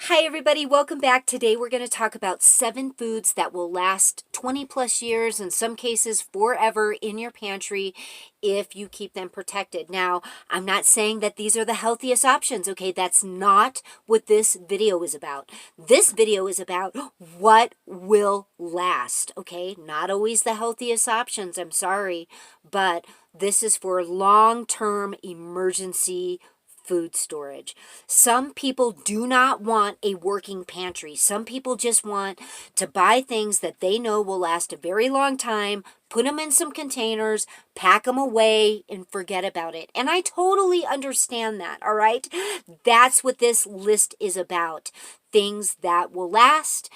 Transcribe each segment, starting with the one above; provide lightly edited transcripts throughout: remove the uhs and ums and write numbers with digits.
Hi, everybody. Welcome back. Today, we're going to talk about 7 foods that will last 20 plus years, in some cases forever, in your pantry if you keep them protected. Now, I'm not saying that these are the healthiest options, okay? That's not what this video is about. This video is about what will last, okay? Not always the healthiest options, I'm sorry, but this is for long-term emergency food storage. Some people do not want a working pantry. Some people just want to buy things that they know will last a very long time, put them in some containers, pack them away, and forget about it. And I totally understand that, all right? That's what this list is about. Things that will last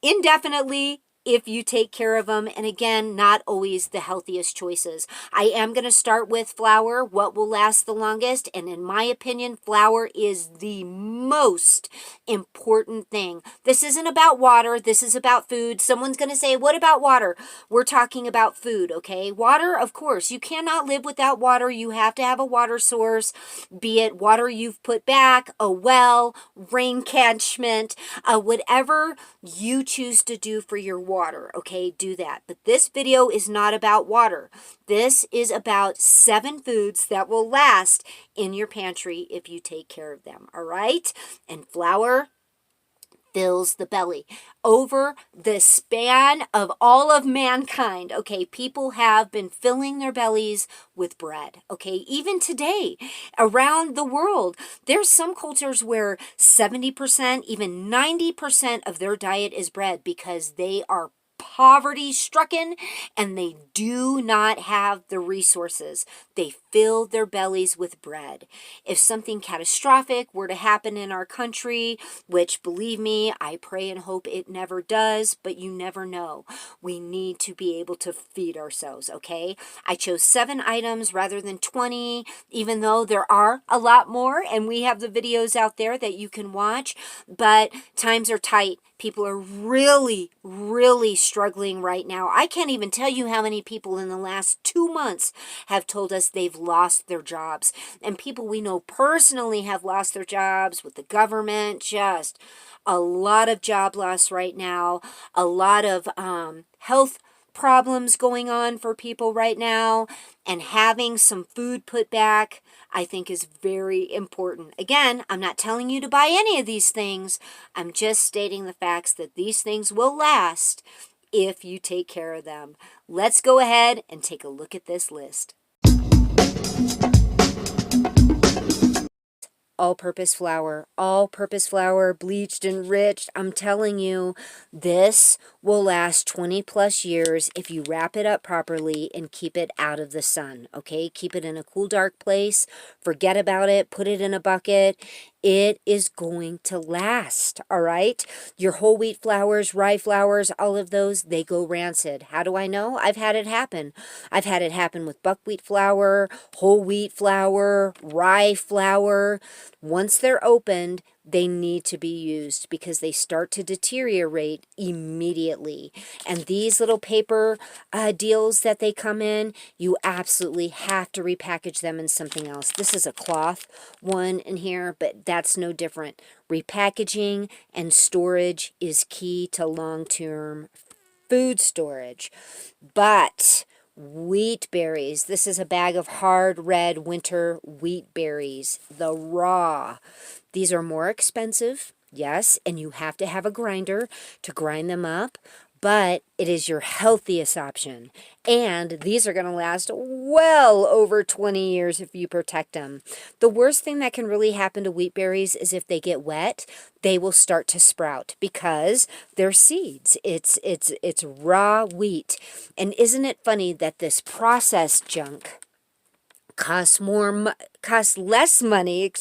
indefinitely if you take care of them. And again, not always the healthiest choices. I am going to start with flour, what will last the longest. And in my opinion, flour is the most important thing. This isn't about water. This is about food. Someone's going to say, what about water? We're talking about food, okay? Water, of course, you cannot live without water. You have to have a water source, be it water you've put back, a well, rain catchment, whatever you choose to do for your water, okay? Do that. But this video is not about water. This is about 7 foods that will last in your pantry if you take care of them, all right? And flour fills the belly. Over the span of all of mankind, okay, people have been filling their bellies with bread, okay? Even today, around the world, there's some cultures where 70%, even 90% of their diet is bread because they are poverty stricken and they do not have the resources. They fill their bellies with bread. If something catastrophic were to happen in our country, which believe me, I pray and hope it never does, but you never know. We need to be able to feed ourselves, okay? I chose 7 items rather than 20, even though there are a lot more, and we have the videos out there that you can watch, but times are tight. People are really, really struggling right now. I can't even tell you how many people in the last 2 months have told us they've lost their jobs. And people we know personally have lost their jobs with the government. Just a lot of job loss right now. A lot of health problems going on for people right now. And having some food put back, I think, is very important. Again, I'm not telling you to buy any of these things. I'm just stating the facts that these things will last if you take care of them. Let's go ahead and take a look at this list. All-purpose flour, bleached, enriched. I'm telling you, this will last 20 plus years if you wrap it up properly and keep it out of the sun, okay? Keep it in a cool, dark place. Forget about it. Put it in a bucket. It is going to last, all right? Your whole wheat flours, rye flours, all of those, they go rancid. How do I know? I've had it happen. I've had it happen with buckwheat flour, whole wheat flour, rye flour. Once they're opened, they need to be used because they start to deteriorate immediately. And these little paper deals that they come in, you absolutely have to repackage them in something else. This is a cloth one in here, but that's no different. Repackaging and storage is key to long-term food storage. But wheat berries. This is a bag of hard red winter wheat berries, the raw. These are more expensive, yes, and you have to have a grinder to grind them up, but it is your healthiest option. And these are going to last well over 20 years if you protect them. The worst thing that can really happen to wheat berries is if they get wet, they will start to sprout because they're seeds. It's raw wheat. And isn't it funny that this processed junk costs less money,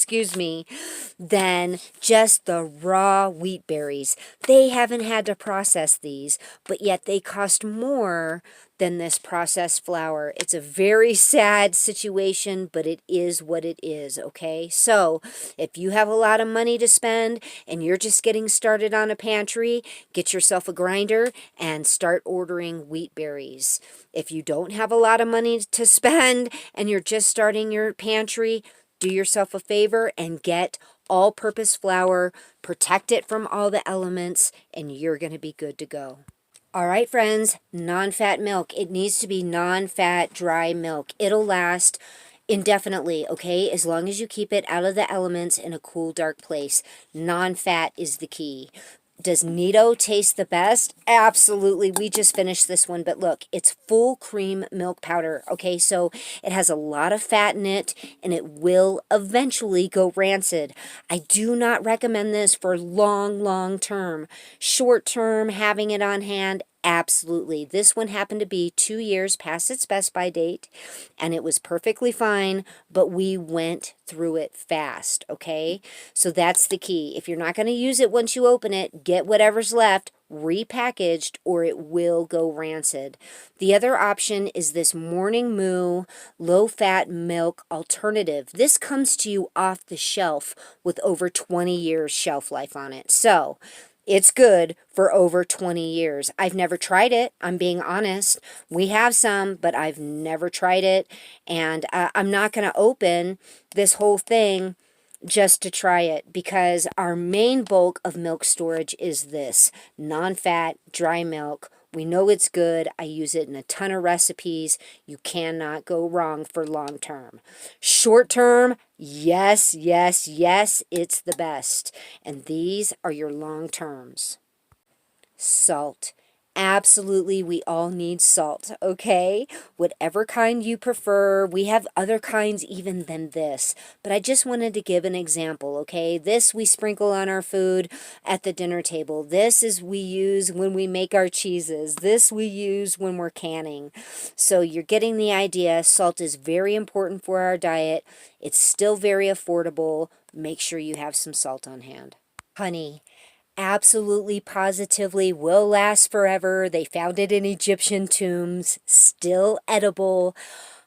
than just the raw wheat berries. They haven't had to process these, but yet they cost more than this processed flour. It's a very sad situation, but it is what it is, okay? So if you have a lot of money to spend and you're just getting started on a pantry, get yourself a grinder and start ordering wheat berries. If you don't have a lot of money to spend and you're just starting your pantry, do yourself a favor and get all-purpose flour, protect it from all the elements, and you're going to be good to go. All right, friends, non-fat milk. It needs to be non-fat, dry milk. It'll last indefinitely, okay, as long as you keep it out of the elements in a cool, dark place. Non-fat is the key. Does Nido taste the best? Absolutely. We just finished this one, but look, it's full cream milk powder, okay? So it has a lot of fat in it, and it will eventually go rancid. I do not recommend this for long term. Short term, having it on hand, absolutely. This one happened to be 2 years past its best-by date, and it was perfectly fine, but we went through it fast, okay? So that's the key. If you're not going to use it once you open it, get whatever's left repackaged or it will go rancid. The other option is this Morning Moo low-fat milk alternative. This comes to you off the shelf with over 20 years shelf life on it. So it's good for over 20 years. I've never tried it. I'm being honest. We have some, but I've never tried it. And I'm not going to open this whole thing just to try it, because our main bulk of milk storage is this non-fat, dry milk. We know it's good. I use it in a ton of recipes. You cannot go wrong for long term. Short term, yes, it's the best. And these are your long terms. Salt. Absolutely, we all need salt, okay? Whatever kind you prefer. We have other kinds even than this. But I just wanted to give an example, okay? This we sprinkle on our food at the dinner table. This is we use when we make our cheeses. This we use when we're canning. So you're getting the idea. Salt is very important for our diet. It's still very affordable. Make sure you have some salt on hand. Honey. Absolutely, positively will last forever. They found it in Egyptian tombs, still edible.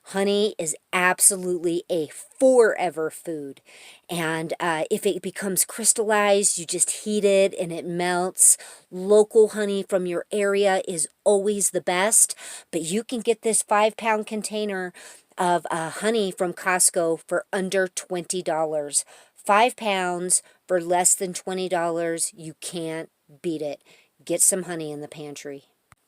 Honey is absolutely a forever food. And if it becomes crystallized, you just heat it and it melts. Local honey from your area is always the best. But you can get this 5-pound container of honey from Costco for under $20. 5 pounds for less than $20. You can't beat it. Get some honey in the pantry.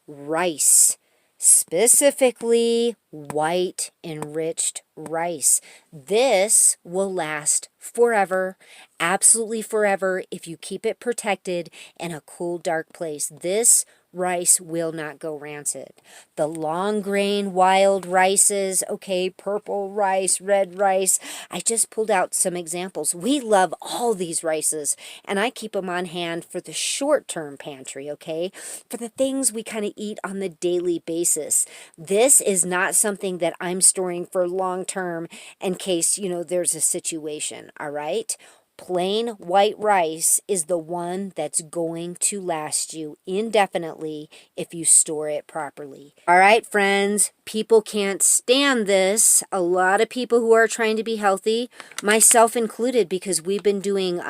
Rice. Specifically, white enriched rice. This will last forever, absolutely forever, if you keep it protected in a cool, dark place. This rice will not go rancid. The long grain wild rices, okay, purple rice, red rice. I just pulled out some examples. We love all these rices, and I keep them on hand for the short-term pantry, okay, for the things we kind of eat on the daily basis. This is not something that I'm storing for long-term in case, you know, there's a situation, all right? Plain white rice is the one that's going to last you indefinitely if you store it properly. All right, friends, people can't stand this. A lot of people who are trying to be healthy, myself included, because we've been doing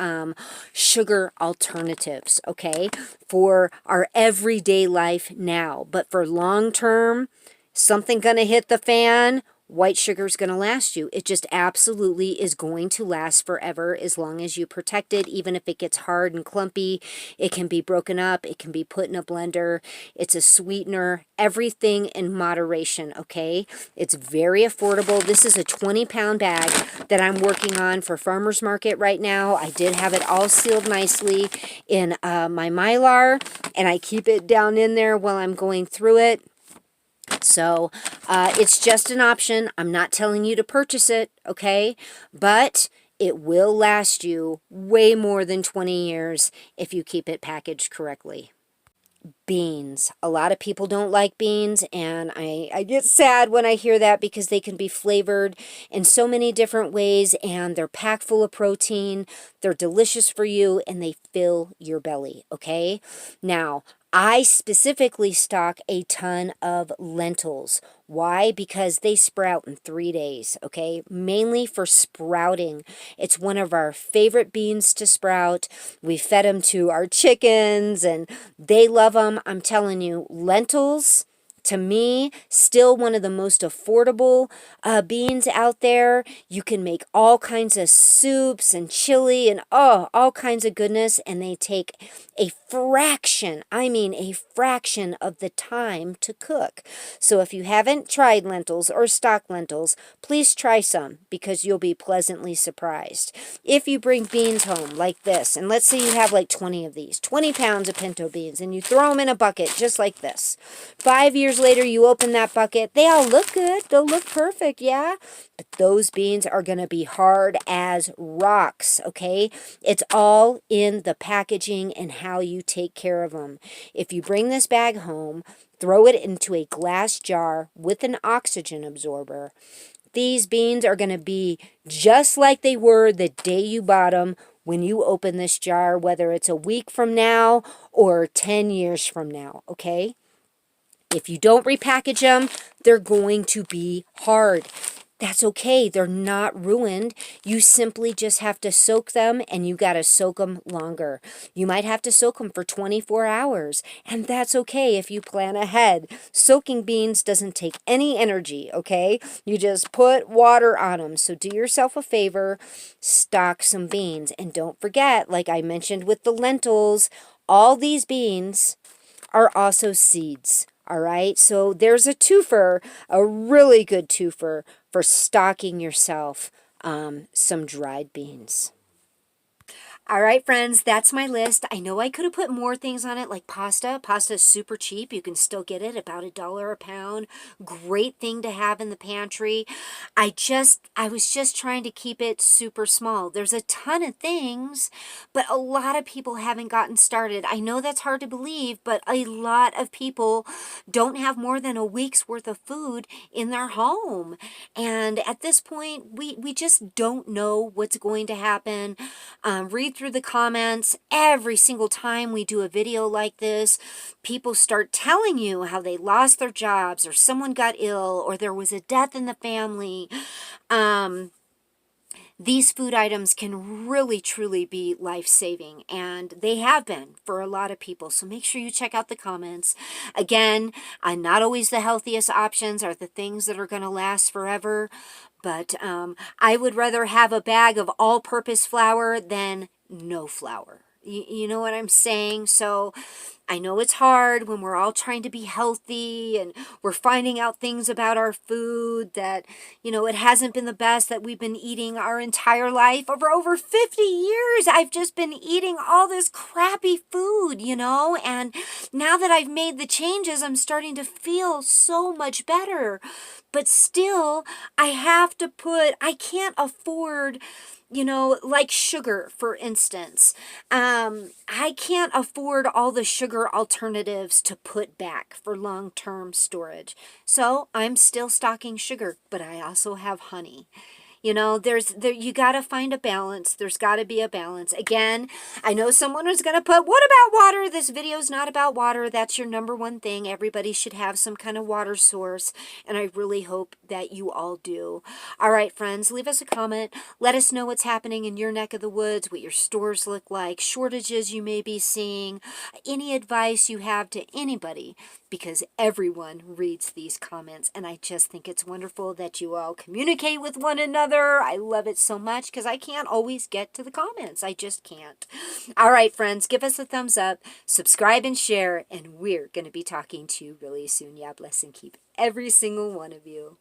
sugar alternatives, okay, for our everyday life now. But for long term, something gonna hit the fan. White sugar is going to last you. It just absolutely is going to last forever as long as you protect it. Even if it gets hard and clumpy, it can be broken up. It can be put in a blender. It's a sweetener. Everything in moderation, okay? It's very affordable. This is a 20-pound bag that I'm working on for Farmer's Market right now. I did have it all sealed nicely in my Mylar, and I keep it down in there while I'm going through it. So it's just an option. I'm not telling you to purchase it, okay? But it will last you way more than 20 years if you keep it packaged correctly. Beans. A lot of people don't like beans, and I get sad when I hear that because they can be flavored in so many different ways, and they're packed full of protein. They're delicious for you, and they fill your belly, okay? Now, I specifically stock a ton of lentils. Why? Because they sprout in 3 days, okay? Mainly for sprouting. It's one of our favorite beans to sprout. We fed them to our chickens, and they love them. I'm telling you, lentils, To me, still one of the most affordable beans out there. You can make all kinds of soups and chili and all kinds of goodness, and they take a fraction, I mean a fraction of the time to cook. So if you haven't tried lentils or stock lentils, please try some because you'll be pleasantly surprised. If you bring beans home like this, and let's say you have like 20 of these, 20 pounds of pinto beans, and you throw them in a bucket just like this. 5 years later, you open that bucket. They all look good. They'll look perfect, yeah? But those beans are going to be hard as rocks, okay? It's all in the packaging and how you take care of them. If you bring this bag home, throw it into a glass jar with an oxygen absorber. These beans are going to be just like they were the day you bought them when you open this jar, whether it's a week from now or 10 years from now, okay? If you don't repackage them, they're going to be hard. That's okay. They're not ruined. You simply just have to soak them, and you got to soak them longer. You might have to soak them for 24 hours, and that's okay if you plan ahead. Soaking beans doesn't take any energy, okay? You just put water on them. So do yourself a favor, stock some beans. And don't forget, like I mentioned with the lentils, all these beans are also seeds. All right, so there's a twofer, a really good twofer for stocking yourself some dried beans. All right, friends, that's my list. I know I could have put more things on it, like pasta. Pasta is super cheap. You can still get it about $1 a pound. Great thing to have in the pantry. I was just trying to keep it super small. There's a ton of things, but a lot of people haven't gotten started. I know that's hard to believe, but a lot of people don't have more than a week's worth of food in their home. And at this point, we just don't know what's going to happen. Read through the comments. Every single time we do a video like this, people start telling you how they lost their jobs, or someone got ill, or there was a death in the family. These food items can really, truly be life-saving, and they have been for a lot of people. So make sure you check out the comments. Again, not always the healthiest options are the things that are going to last forever, but I would rather have a bag of all-purpose flour than no flour. You know what I'm saying? So I know it's hard when we're all trying to be healthy and we're finding out things about our food that, it hasn't been the best that we've been eating our entire life. For over 50 years, I've just been eating all this crappy food, and now that I've made the changes, I'm starting to feel so much better. But still, I can't afford, like sugar, for instance. I can't afford all the sugar alternatives to put back for long-term storage. So I'm still stocking sugar, but I also have honey. You got to find a balance. There's got to be a balance. Again, I know someone was going to put, what about water? This video is not about water. That's your number one thing. Everybody should have some kind of water source, and I really hope that you all do. All right, friends, leave us a comment. Let us know what's happening in your neck of the woods, what your stores look like, shortages you may be seeing, any advice you have to anybody, because everyone reads these comments, and I just think it's wonderful that you all communicate with one another. I love it so much because I can't always get to the comments. I just can't. All right, friends, give us a thumbs up, subscribe and share, and we're going to be talking to you really soon. Yeah, bless and keep every single one of you.